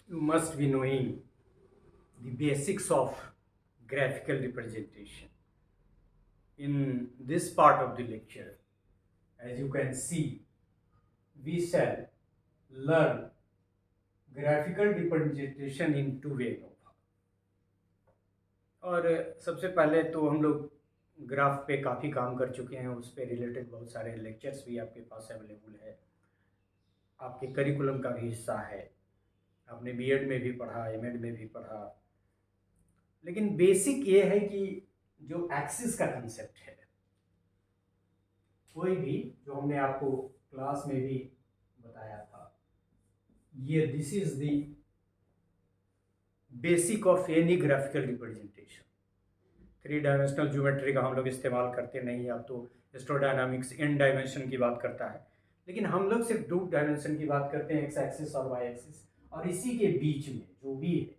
you must be knowing the basics of graphical representation. In this part of the lecture, as you can see, we shall learn graphical representation in two-way ANOVA. और सबसे पहले तो हम लोग graph पे काफ़ी काम कर चुके हैं, उस पे रिलेटेड बहुत सारे लेक्चर्स भी आपके पास अवेलेबल है, आपके करिकुलम का भी हिस्सा है, आपने बीएड में भी पढ़ा, एमएड में भी पढ़ा। लेकिन बेसिक ये है कि जो एक्सिस का कंसेप्ट है, कोई भी जो हमने आपको क्लास में भी बताया था, ये this is the basic of any graphical representation. 3 dimensional geometry का हम लोग इस्तेमाल करते नहीं, अब तो एस्ट्रोडायनामिक्स इन डायमेंशन की बात करता है, लेकिन हम लोग सिर्फ 2 डायमेंशन की बात करते हैं, एक्स एक्सिस और वाई एक्सिस, और इसी के बीच में जो भी है,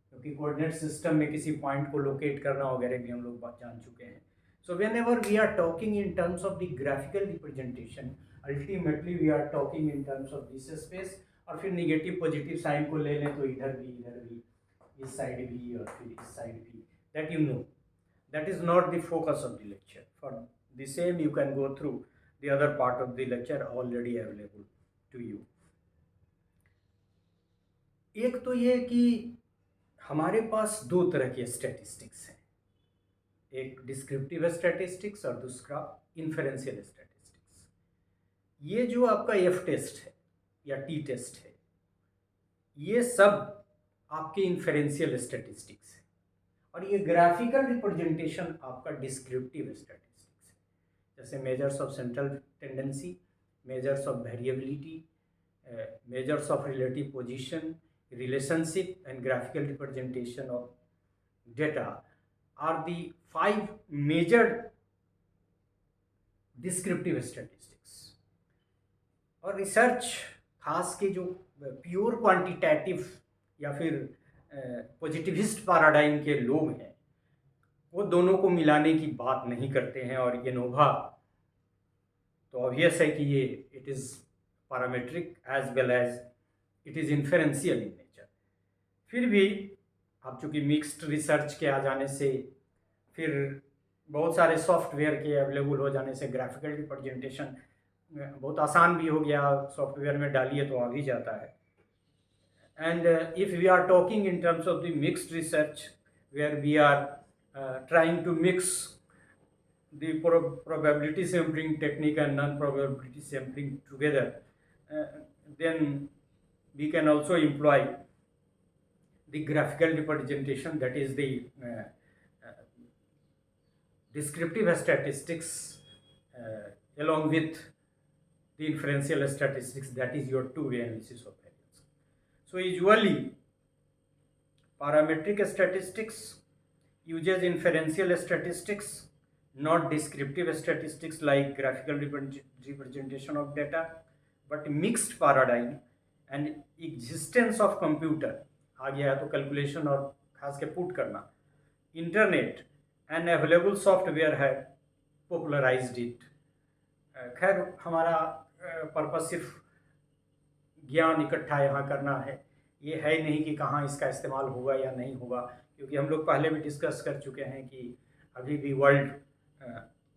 क्योंकि कोऑर्डिनेट सिस्टम में किसी पॉइंट को लोकेट करना वगैरह भी हम लोग बात जान चुके हैं। So whenever we are talking in terms of the graphical representation, ultimately we are talking in terms of this space, और फिर निगेटिव पॉजिटिव साइन को ले लें तो इधर भी, इस साइड भी और फिर इस साइड भी, that you know, that is not the focus of the lecture. For the same you can go through the other part of the lecture already available to you. एक तो ये कि हमारे पास 2 तरह के स्टैटिस्टिक्स हैं, एक डिस्क्रिप्टिव स्टैटिस्टिक्स और दूसरा इन्फेरेंशियल स्टैटिस्टिक्स। ये जो आपका एफ टेस्ट है या टी टेस्ट है, ये सब आपके इन्फेरेंशियल स्टैटिस्टिक्स है, और ये ग्राफिकल रिप्रेजेंटेशन आपका डिस्क्रिप्टिव स्टैटिस्टिक्स है, जैसे measures of central tendency, measures of variability, measures of relative position, relationship and graphical representation of data are the 5 major descriptive statistics. और रिसर्च खास के जो प्योर क्वांटिटेटिव या फिर पॉजिटिविस्ट पैराडाइम के लोग हैं, वो दोनों को मिलाने की बात नहीं करते हैं, और ये एनोवा तो ऑब्वियस है कि ये it is parametric as well as it is inferential in nature. फिर भी आप चूँकि मिक्स्ड रिसर्च के आ जाने से, फिर बहुत सारे सॉफ्टवेयर के अवेलेबल हो जाने से ग्राफिकल रिप्रेजेंटेशन बहुत आसान भी हो गया, सॉफ्टवेयर में डालिए तो आ भी जाता है। And if we are talking in terms of the mixed research where we are trying to mix the probability sampling technique and non-probability sampling together, then we can also employ the graphical representation, that is the descriptive statistics along with the inferential statistics, that is your two-way analysis of variance. So usually parametric statistics uses inferential statistics, not descriptive statistics like graphical representation of data, but mixed paradigm and existence of computer आ गया है तो calculation और खास के put करना, internet and available software है popularised it. खैर हमारा पर्पस सिर्फ ज्ञान इकट्ठा यहाँ करना है, ये है नहीं कि कहाँ इसका इस्तेमाल होगा या नहीं होगा, क्योंकि हम लोग पहले भी डिस्कस कर चुके हैं कि अभी भी वर्ल्ड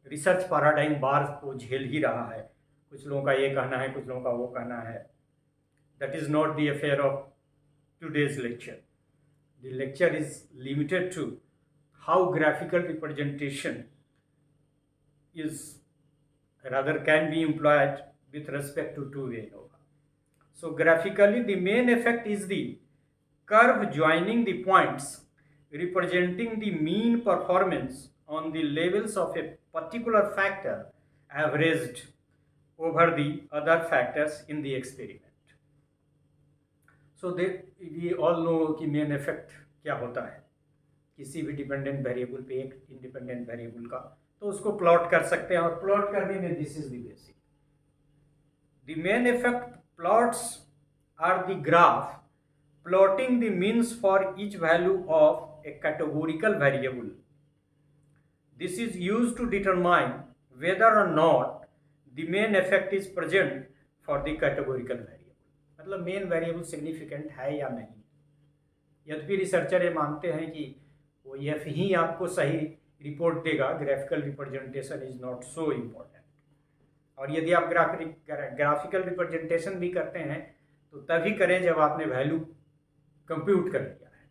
रिसर्च पैराडाइम बार को झेल ही रहा है। कुछ लोगों का ये कहना है, कुछ लोगों का वो कहना है। That is not the affair of today's lecture. The lecture is limited to how graphical representation is rather can be employed with respect to two-way ANOVA. So graphically the main effect is the curve joining the points representing the mean performance on the levels of a particular factor averaged over the other factors in the experiment. So we all know कि main effect क्या होता है किसी भी dependent variable पे एक independent variable का, तो उसको प्लॉट कर सकते हैं, और प्लॉट करने में this is the basic. The main effect plots are the graph plotting the means for each value of a categorical variable. This is used to determine whether और not the main effect is present for the categorical variable. मतलब main variable significant है या नहीं। यद्यपि researcher ये मानते हैं कि वो एफ ही आपको सही रिपोर्ट देगा, graphical representation is not so important. और यदि आप ग्राफिकल रिप्रेजेंटेशन भी करते हैं तो तभी करें जब आपने वैल्यू कंप्यूट कर लिया है।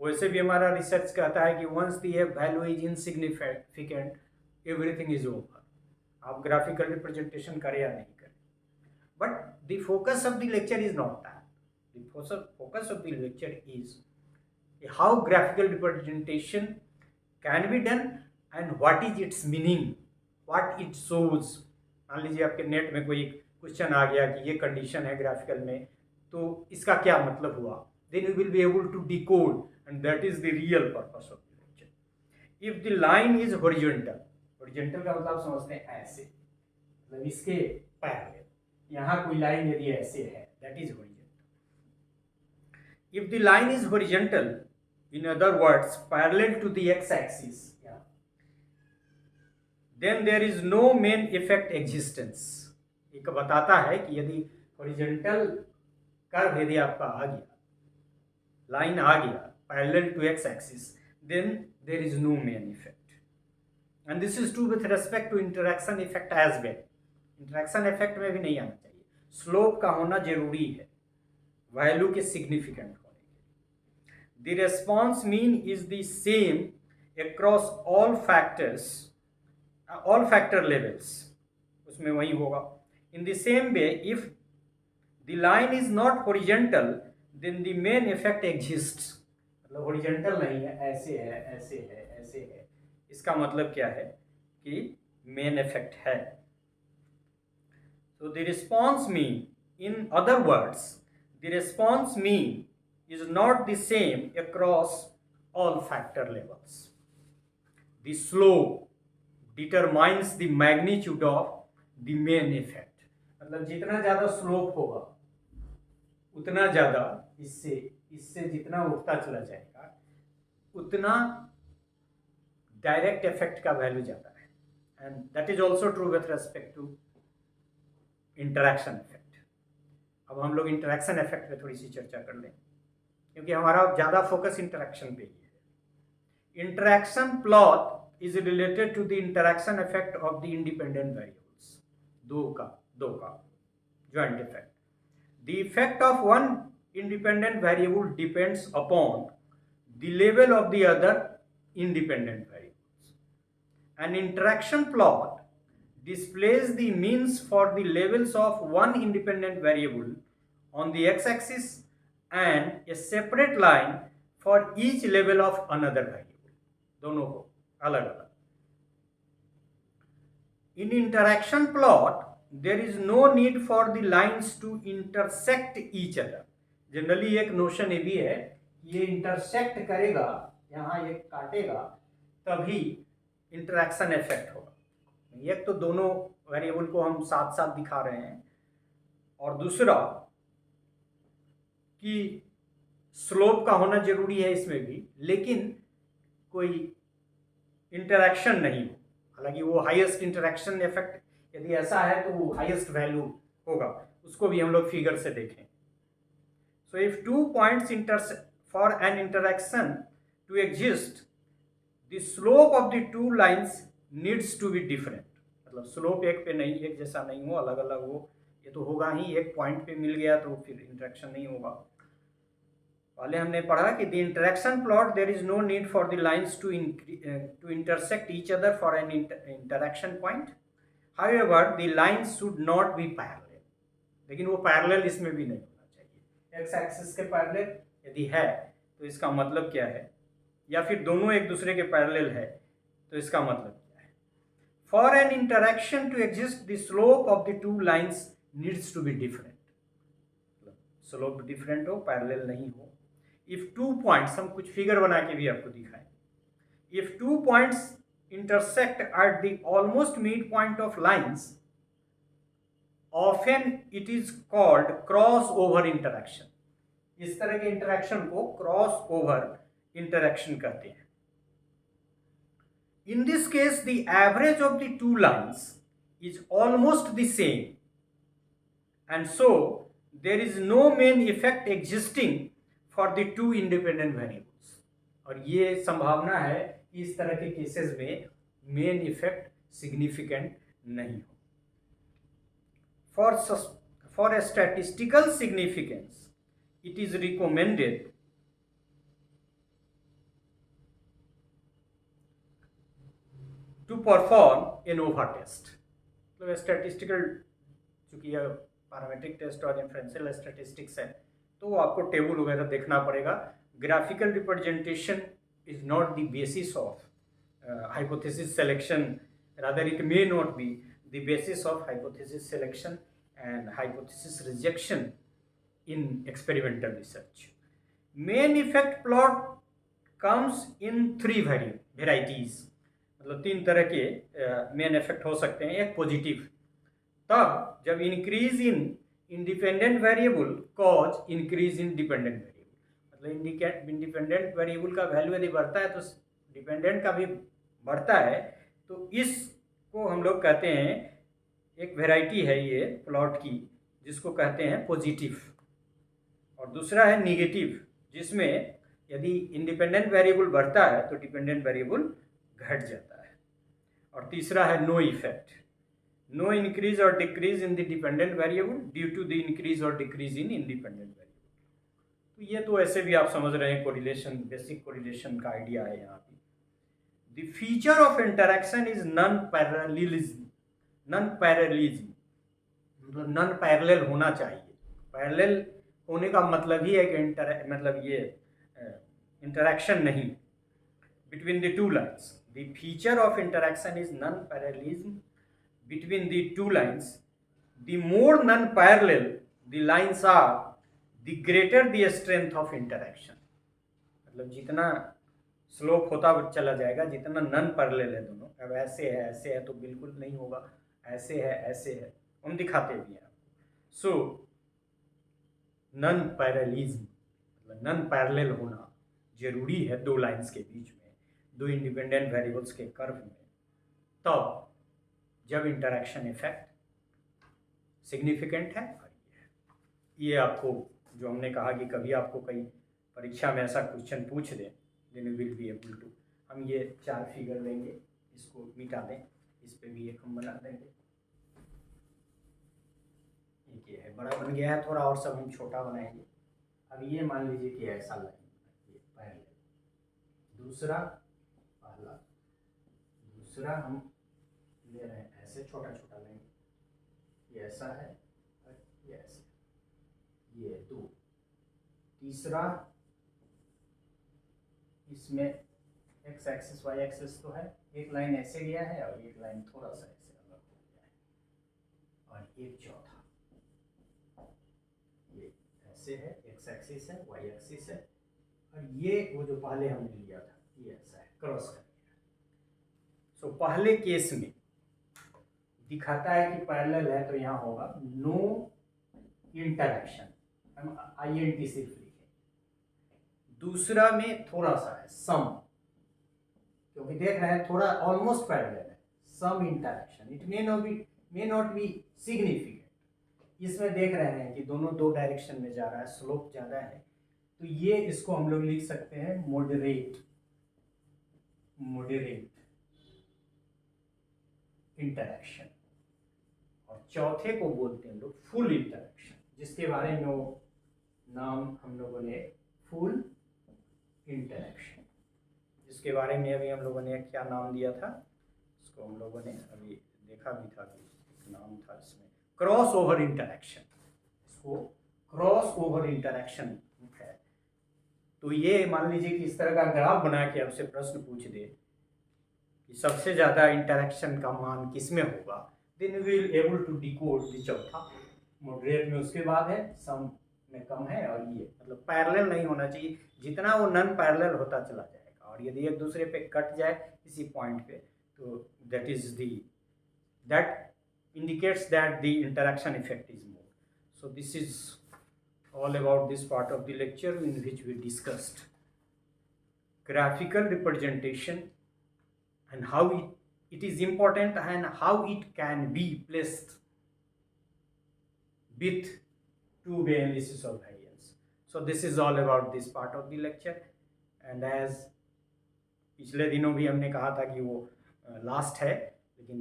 वैसे भी हमारा रिसर्च कहता है कि once the value is insignificant everything is over. आप ग्राफिकल रिप्रेजेंटेशन करें या नहीं करें, but the focus of the lecture is not that. The focus of the lecture is how graphical representation can be done and what is its meaning, what it shows. मान लीजिए आपके net में कोई question आ गया कि ये condition है graphical में, तो इसका क्या मतलब हुआ, then you will be able to decode, and that is the real purpose of the lecture. If the line is horizontal, horizontal का मतलब समझते हैं ऐसे, मतलब इसके पैरेलल, यहाँ कोई लाइन यदि ऐसे है, that is horizontal. If the line is horizontal, in other words parallel to the x-axis, then there is no main effect existence. एक बताता है कि यदि horizontal कर्व यदि आपका आ गया, लाइन आ गया parallel to X axis, then there is no main effect. And this is true with respect to interaction effect as well. Interaction effect में भी नहीं आना चाहिए, स्लोप का होना जरूरी है वैल्यू के सिग्निफिकेंट होने के लिए। The response mean is the same across all factors, all factor levels, उसमें वही होगा। In the same way if the line is not horizontal then the main effect exists। मतलब हॉरिजॉन्टल नहीं है, ऐसे है, ऐसे है, ऐसे है, इसका मतलब क्या है कि मेन इफेक्ट है। so the response mean, in other words the response mean is not the same across all factor levels। the slope determines the magnitude of the main effect। मतलब जितना ज्यादा स्लोप होगा उतना ज़्यादा इससे जितना उठता चला जाएगा उतना डायरेक्ट इफेक्ट का वैल्यू ज़्यादा है। And that is also true with respect to interaction effect. अब हम लोग इंटरैक्शन इफेक्ट पे थोड़ी सी चर्चा कर लें, क्योंकि हमारा ज़्यादा फोकस इंटरैक्शन पे ही है। Interaction plot is related to the interaction effect of the independent variables. दो का joint effect. The effect of one independent variable depends upon the level of the other independent variables. An interaction plot displays the means for the levels of one independent variable on the x-axis and a separate line for each level of another variable। दोनों को अलग अलग। In interaction plot there is no need for the lines to intersect each other। Generally एक notion ये भी है, ये intersect करेगा, यहाँ ये काटेगा, तभी इंटरैक्शन इफेक्ट होगा। एक तो दोनों वेरिएबल को हम साथ साथ दिखा रहे हैं, और दूसरा कि स्लोप का होना जरूरी है इसमें भी, लेकिन कोई इंटरैक्शन नहीं हो। हालांकि वो हाईएस्ट इंटरैक्शन इफेक्ट यदि ऐसा है तो वो हाईएस्ट वैल्यू होगा, उसको भी हम लोग फिगर से देखें। So if two points for an interaction to exist the slope of the two lines needs to be different. मतलब स्लोप एक पे नहीं, एक जैसा नहीं हो, अलग अलग हो, ये तो होगा ही। एक पॉइंट पे मिल गया तो फिर इंटरैक्शन नहीं होगा। पहले हमने पढ़ा कि the interaction plot there is no need for the lines to intersect each other for an interaction point. However, the lines should not be parallel। लेकिन वो पैरेलल इसमें भी नहीं होना चाहिए। एक्स एक्सिस के पैरेलल यदि है तो इसका मतलब क्या है, या फिर दोनों एक दूसरे के पैरेलल है तो इसका मतलब क्या है। For an interaction to exist the slope of the two lines needs to be different. Slope different हो, पैरेलल नहीं हो। इफ टू पॉइंट्स, हम कुछ फिगर बना के भी आपको दिखाएं। If two points intersect at the almost midpoint of lines, often it is called crossover interaction। इस तरह के इंटरैक्शन को crossover interaction कहते हैं। In this case the average of the two lines is almost the same, and so there is no main effect existing for the two independent variables. और ये संभावना है कि इस तरह के केसेस में मेन इफेक्ट सिग्निफिकेंट नहीं हो. For a statistical significance, it is recommended to perform ANOVA test. मतलब स्टैटिस्टिकल, चूंकि यह पैरामीट्रिक टेस्ट और इन्फ्रेंशियल स्टैटिस्टिक्स है तो आपको टेबल वगैरह देखना पड़ेगा. Graphical representation is not the basis of hypothesis selection, rather it may not be the basis of hypothesis selection and hypothesis rejection in experimental research. Main effect plot comes in three varieties. मतलब तीन तरह के main effect हो सकते हैं. एक positive, तब जब increase in independent variable cause increase in dependent variable. मतलब इंडिपेंडेंट वेरिएबल का वैल्यू यदि बढ़ता है तो डिपेंडेंट का भी बढ़ता है. तो इसको हम लोग कहते हैं, एक वैरायटी है ये प्लॉट की जिसको कहते हैं पॉजिटिव. और दूसरा है निगेटिव, जिसमें यदि इंडिपेंडेंट वेरिएबल बढ़ता है तो डिपेंडेंट वेरिएबल घट जाता है. और तीसरा है नो इफेक्ट, नो इंक्रीज और decrease in the dependent variable due to the increase और डिक्रीज इन इंडिपेंडेंट वेरिएबल. तो ये तो ऐसे भी आप समझ रहे हैं, कोरिलेशन, बेसिक कोरिलेशन का आइडिया है यहाँ पे. The feature of interaction is non parallelism. Non parallelism मतलब नॉन पैरेलल होना चाहिए. पैरेलल होने का मतलब ही है कि मतलब ये इंटरेक्शन नहीं between the two lines. The feature of interaction is non-parallelism between the two lines. The more non-parallel the lines are, the greater the strength of interaction. मतलब जितना स्लोप होता चला जाएगा, जितना नॉन पैरेलल है दोनों. अब ऐसे है तो बिल्कुल नहीं होगा, ऐसे है, हम दिखाते भी हैं. सो नॉन पैरेललिज्म मतलब नॉन पैरेलल होना जरूरी है दो लाइंस के बीच में, दो इंडिपेंडेंट वेरिएबल्स के कर्व में, तब जब इंटरेक्शन इफेक्ट सिग्निफिकेंट है. ये आपको जो हमने कहा कि कभी आपको कई परीक्षा में ऐसा क्वेश्चन पूछ दें, then you will be able to. हम ये 4 फिगर लेंगे, इसको मिटा दें, इस पे भी एक हम बना देंगे. ये है बड़ा बन गया है थोड़ा, और सब हम छोटा बनाएंगे. अब ये मान लीजिए कि ऐसा लाइन, ये पहले, दूसरा, पहला, दूसरा हम ले रहे हैं ऐसे छोटा छोटा लेंगे. ये ऐसा है और ये ऐसे, ये 2. तीसरा, इसमें एक्स एक्सिस वाई एक्सिस तो है, एक लाइन ऐसे गया है और एक लाइन थोड़ा सा ऐसे अलग हो गया है. और एक चौथा, ये ऐसे है, एक्स एक्सिस है, वाई एक्सिस है, और ये वो जो पहले हमने लिया था ये ऐसा है, क्रॉस कर दिया. सो पहले केस में दिखाता है कि पैरेलल है तो यहाँ होगा नो इंटरेक्शन, हम INT सिर्फ लिखें. दूसरा में थोड़ा सा है सम, क्योंकि देख रहे हैं थोड़ा ऑलमोस्ट पैरेलल है, some interaction. It may not be significant. इसमें देख रहे हैं कि दोनों दो डायरेक्शन में जा रहा है, स्लोप ज़्यादा है, तो ये इसको हम लोग लिख सकते हैं मॉडरेट इंटरेक्शन. और चौथे को बोलते हैं लोग फुल इंटरेक्शन, जिसके बारे में वो नाम हम लोगों ने फुल इंटरेक्शन, जिसके बारे में अभी हम लोगों ने क्या नाम दिया था, इसको हम लोगों ने अभी देखा भी था कि एक नाम था इसमें, क्रॉस ओवर इंटरेक्शन. इसको क्रॉस ओवर इंटरेक्शन है. तो ये मान लीजिए कि इस तरह का ग्राफ बना के आपसे प्रश्न पूछ दे कि सबसे ज़्यादा इंटरेक्शन का मान किस में होगा, then you will able to decode the चौथा. मॉडरेट में उसके बाद है, सम में कम है, और ये मतलब पैरेलल नहीं होना चाहिए. जितना वो नॉन पैरेलल होता चला जाएगा, और यदि एक दूसरे पे कट जाए किसी पॉइंट पे, तो that indicates that the interaction effect is more. So this is all about this part of the lecture in which we discussed graphical representation and how it is important and how it can be placed with two-way analysis of variance. So this is all about this part of the lecture, and as पिछले दिनों भी हमने कहा था कि वो last है, लेकिन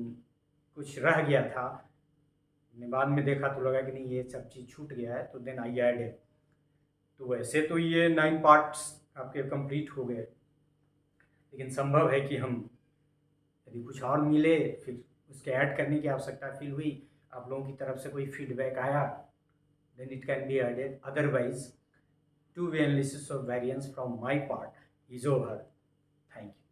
कुछ रह गया था, हमने बाद में देखा तो लगा कि नहीं ये सब चीज़ छूट गया है, तो देन आई एडेड। तो वैसे तो ये 9 पार्ट्स आपके कंप्लीट हो गए, लेकिन संभव है कि हम यदि कुछ और मिले फिर उसके ऐड करने की आवश्यकता फील हुई, आप लोगों की तरफ से कोई फीडबैक आया, then it can be added. Otherwise, two-way analysis of variance from my part is over. Thank you.